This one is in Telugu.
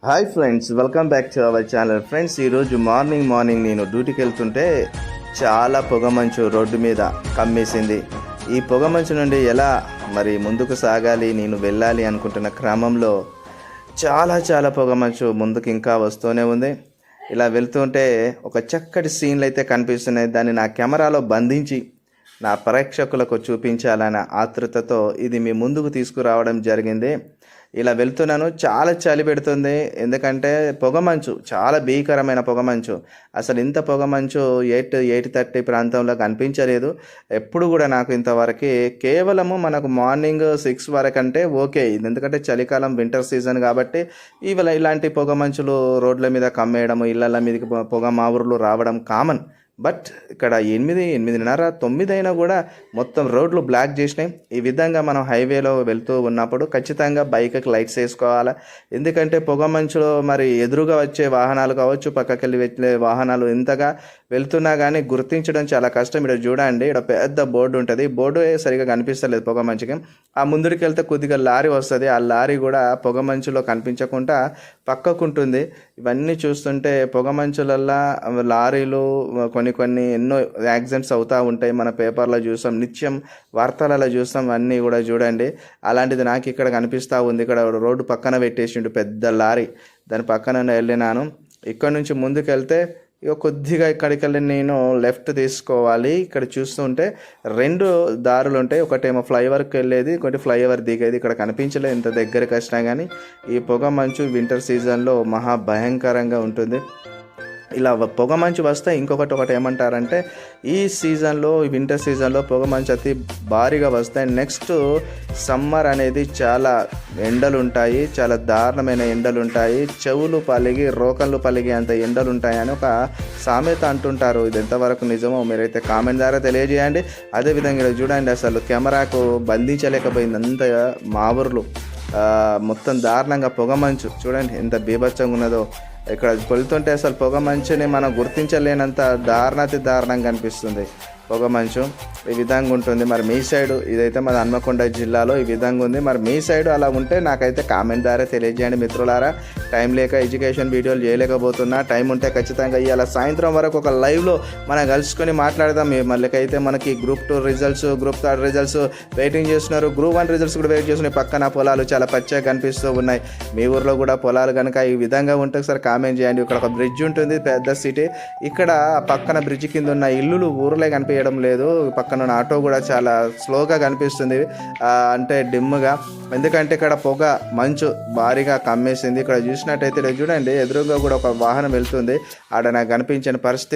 Hi friends, welcome back to our channel. Friends, ఈరోజు మార్నింగ్ నేను డ్యూటీకి వెళ్తుంటే చాలా పొగమంచు రోడ్డు మీద కమ్మేసింది. ఈ పొగమంచు నుండి ఎలా మరి ముందుకు సాగాలి, నేను వెళ్ళాలి అనుకుంటున్న క్రమంలో చాలా పొగమంచు ముందుకు ఇంకా వస్తూనే ఉంది. ఇలా వెళ్తుంటే ఒక చక్కటి సీన్లు అయితే కనిపిస్తున్నాయి. దాన్ని నా కెమెరాలో బంధించి నా ప్రేక్షకులకు చూపించాలన్న ఆతృతతో ఇది మీ ముందుకు తీసుకురావడం జరిగింది. ఇలా వెళ్తున్నాను. చాలా చలి పెడుతుంది, ఎందుకంటే పొగమంచు చాలా భీకరమైన పొగమంచు. అసలు ఇంత పొగమంచు 8:30 ప్రాంతంలో కనిపించలేదు ఎప్పుడు కూడా నాకు ఇంతవరకు. కేవలము మనకు మార్నింగ్ 6 వరకు అంటే ఓకే, ఇది ఎందుకంటే చలికాలం వింటర్ సీజన్ కాబట్టి ఇలాంటి పొగమంచులు రోడ్ల మీద కమ్మేయడము, ఇళ్ళ మీదకి పొగ మావురులు రావడం కామన్. బట్ ఇక్కడ 8:30 9 అయినా కూడా మొత్తం రోడ్లు బ్లాక్ చేసినాయి. ఈ విధంగా మనం హైవేలో వెళ్తూ ఉన్నప్పుడు ఖచ్చితంగా బైక్కి లైట్స్ వేసుకోవాలి. ఎందుకంటే పొగమంచులో మరి ఎదురుగా వచ్చే వాహనాలు కావచ్చు, పక్కకెళ్ళి వెళ్ళే వాహనాలు ఎంతగా వెళ్తున్నా కానీ గుర్తించడం చాలా కష్టం. ఇక్కడ చూడండి, ఇక్కడ పెద్ద బోర్డు ఉంటుంది. బోర్డు సరిగా కనిపిస్తలేదు పొగమంచుకి. ఆ ముందుకు వెళ్తే కొద్దిగా లారీ వస్తుంది. ఆ లారీ కూడా పొగమంచులో కనిపించకుండా పక్కకుంటుంది. ఇవన్నీ చూస్తుంటే పొగమంచులల్లా లారీలు కొన్ని ఎన్నో యాక్సిడెంట్స్ అవుతూ ఉంటాయి. మన పేపర్లో చూసాం, నిత్యం వార్తలలో చూస్తాం. అన్నీ కూడా చూడండి. అలాంటిది నాకు ఇక్కడ కనిపిస్తూ ఉంది. ఇక్కడ రోడ్డు పక్కన పెట్టేసిండు పెద్ద లారీ, దాని పక్కన వెళ్ళినాను. ఇక్కడ నుంచి ముందుకు వెళ్తే కొద్దిగా ఇక్కడికి వెళ్ళి నేను లెఫ్ట్ తీసుకోవాలి. ఇక్కడ చూస్తుంటే 2 దారులు ఉంటాయి. ఒకటేమో ఫ్లైఓవర్కి వెళ్ళేది, ఇంకోటి ఫ్లైఓవర్ దిగేది. ఇక్కడ కనిపించలేదు ఇంత దగ్గరికి వచ్చినా కానీ. ఈ పొగ మంచు వింటర్ సీజన్లో మహా భయంకరంగా ఉంటుంది. ఇలా పొగమంచు వస్తే ఒకటి ఏమంటారంటే, ఈ సీజన్లో వింటర్ సీజన్లో పొగమంచు అతి భారీగా వస్తాయి. నెక్స్ట్ సమ్మర్ అనేది చాలా ఎండలు ఉంటాయి, చాలా దారుణమైన ఎండలు ఉంటాయి. చెవులు పలిగి రోకళ్ళు పలిగి అంత ఎండలు ఉంటాయని ఒక సామెత అంటుంటారు. ఇది ఎంతవరకు నిజమో మీరైతే కామెంట్ ద్వారా తెలియజేయండి. అదేవిధంగా చూడండి, అసలు కెమెరాకు బంధించలేకపోయింది అంత మావుర్లు, మొత్తం దారుణంగా పొగమంచు చూడండి ఎంత బీభత్సంగా ఉన్నదో. ఇక్కడ వెళ్తుంటే అసలు పొగమంచుని మనం గుర్తించలేనంత దారుణంగా అనిపిస్తుంది. పొగమంచు ఈ విధంగా ఉంటుంది. మరి మీ సైడు, ఇదైతే మన హన్మకొండ జిల్లాలో ఈ విధంగా ఉంది. మరి మీ సైడు అలా ఉంటే నాకైతే కామెంట్ ద్వారా తెలియజేయండి మిత్రులారా. టైం లేక ఎడ్యుకేషన్ వీడియోలు చేయలేకపోతున్నా. టైం ఉంటే ఖచ్చితంగా ఇవాళ సాయంత్రం వరకు ఒక లైవ్లో మనం కలుసుకొని మాట్లాడదాం. మళ్ళీకైతే మనకి group 2 results, group 3 results waiting చేస్తున్నారు. గ్రూప్ 1 రిజల్ట్స్ కూడా వెయిట్ చేస్తున్నాయి. పక్కన పొలాలు చాలా పచ్చగా కనిపిస్తూ ఉన్నాయి. మీ ఊర్లో కూడా పొలాలు కనుక ఈ విధంగా ఉంటే ఒకసారి కామెంట్ చేయండి. ఇక్కడ ఒక బ్రిడ్జ్ ఉంటుంది, పెద్ద సిటీ. ఇక్కడ పక్కన బ్రిడ్జ్ కింద ఉన్న ఇల్లులు ఊర్లే కనిపించడం లేదు. పక్కన ఉన్న ఆటో కూడా చాలా స్లోగా కనిపిస్తుంది, అంటే డిమ్గా. ఎందుకంటే ఇక్కడ పొగ మంచు భారీగా కమ్మేసింది. ఇక్కడ చూసినట్టయితే చూడండి, ఎదురుగా కూడా ఒక వాహనం వెళ్తుంది. ఆడ నాకు కనిపించిన పరిస్థితి.